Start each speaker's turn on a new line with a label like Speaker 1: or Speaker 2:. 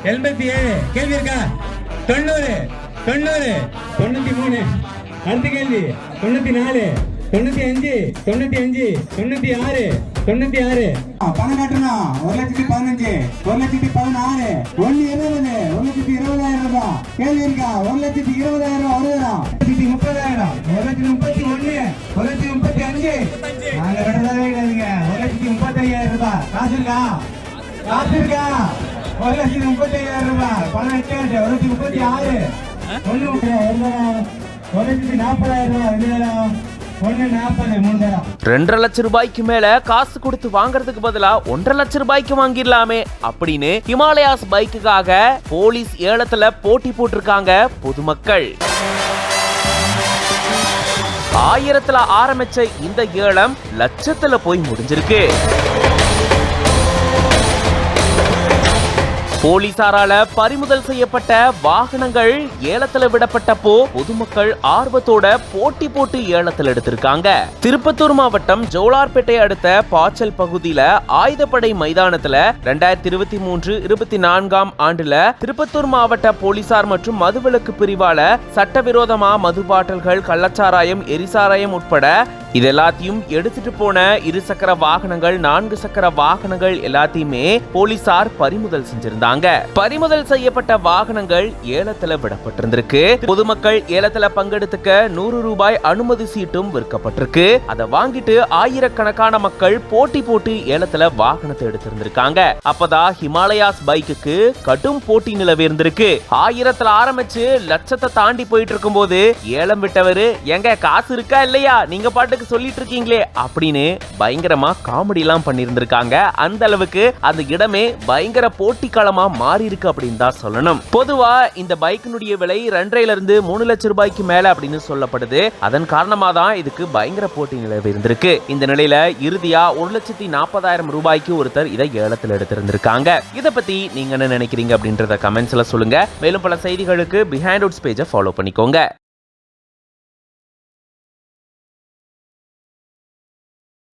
Speaker 1: 87 கேள்வி இருக்கா? 90 90 93 அடுத்த கேள்வி 94 95 95 96 96
Speaker 2: பணம் கட்டணும் 1,15,000 1,16,000 1,20,000 ரூபாய். கேள்வி இருக்கா? 1,20,000 வருதா? 1,30,000 1,31 1,35 நாங்க கட்டதே கிடையாதுங்க. 1,35,000 ரூபாய். காசு இருக்கா? காசு இருக்கா? 1,35,000 ரூபாய். பணம் எட்டாச்சு 1,36 1,40,000 ரூபாய்.
Speaker 3: 2.5 லட்சம் ரூபாய்க்கு மேல காசு கொடுத்து வாங்குறதுக்கு பதிலா 1.5 லட்சம் ரூபாய்க்கு வாங்கிடலாமே அப்படின்னு ஹிமாலயாஸ் பைக்குக்காக போலீஸ் ஏலத்துல போட்டி போட்டிருக்காங்க பொதுமக்கள். 1000ல ஆரம்பிச்ச இந்த ஏலம் லட்சத்துல போய் முடிஞ்சிருக்கு. போலீசாரால பறிமுதல் செய்யப்பட்ட வாகனங்கள் ஏலத்துல விடப்பட்டப்போ பொதுமக்கள் ஆர்வத்தோட போட்டி போட்டு ஏலத்தில் எடுத்திருக்காங்க. திருப்பத்தூர் மாவட்டம் ஜோலார்பேட்டை அடுத்த பாச்சல் பகுதியில ஆயுதப்படை மைதானத்துல 2023-24 ஆண்டுல திருப்பத்தூர் மாவட்ட போலீசார் மற்றும் மதுவிலக்கு பிரிவால சட்டவிரோதமா மது பாட்டில்கள், கள்ளச்சாராயம், எரிசாராயம் உட்பட இது எல்லாத்தையும் எடுத்துட்டு போன 2 சக்கர வாகனங்கள், 4 சக்கர வாகனங்கள் எல்லாத்தையுமே போலீசார் பறிமுதல் செஞ்சிருந்தாங்க. பறிமுதல் செய்யப்பட்ட வாகனங்கள் ஏலத்துல விடப்பட்டிருந்திருக்கு. பொதுமக்கள் ஏலத்துல பங்கெடுத்துக்க 100 ரூபாய் அனுமதி சீட்டும் விற்கப்பட்டிருக்கு. அதை வாங்கிட்டு ஆயிரக்கணக்கான மக்கள் போட்டி போட்டு ஏலத்துல வாகனத்தை எடுத்திருந்திருக்காங்க. அப்பதான் ஹிமாலயாஸ் பைக்குக்கு கடும் போட்டி நிலவி இருந்திருக்கு. 1000ல ஆரம்பிச்சு லட்சத்தை தாண்டி போயிட்டு இருக்கும் போது ஏலம் விட்டவரு, எங்க காசு இருக்கா இல்லையா, நீங்க பாட்டுக்கு சொல்லிட்டு இருக்கீங்களே அப்படின்னு பயங்கரமா காமெடி எல்லாம் பண்ணிருந்திருக்காங்க. அந்த அளவுக்கு அந்த இடமே பயங்கர போட்டி களமா மாறி இருக்கு அப்படின்னு தான் சொல்லணும். பொதுவா இந்த பைக்கினுடைய விலை 2.5 இருந்து 3 லட்சம் ரூபாய்க்கு மேல அப்படின்னு சொல்லப்படுது. அதன் காரணமா தான் இதுக்கு பயங்கர போட்டி நிலவி இருந்திருக்கு. இந்த நிலையில இறுதியா 1,40,000 ரூபாய்க்கு ஒருத்தர் இதை ஏலத்தில் எடுத்திருந்திருக்காங்க. இதை பத்தி நீங்க என்ன நினைக்கிறீங்க அப்படின்றத கமெண்ட்ஸ்ல சொல்லுங்க. மேலும் பல செய்திகளுக்கு பிஹைண்ட் ரூட்ஸ் பேஜை ஃபாலோ பண்ணிக்கோங்க.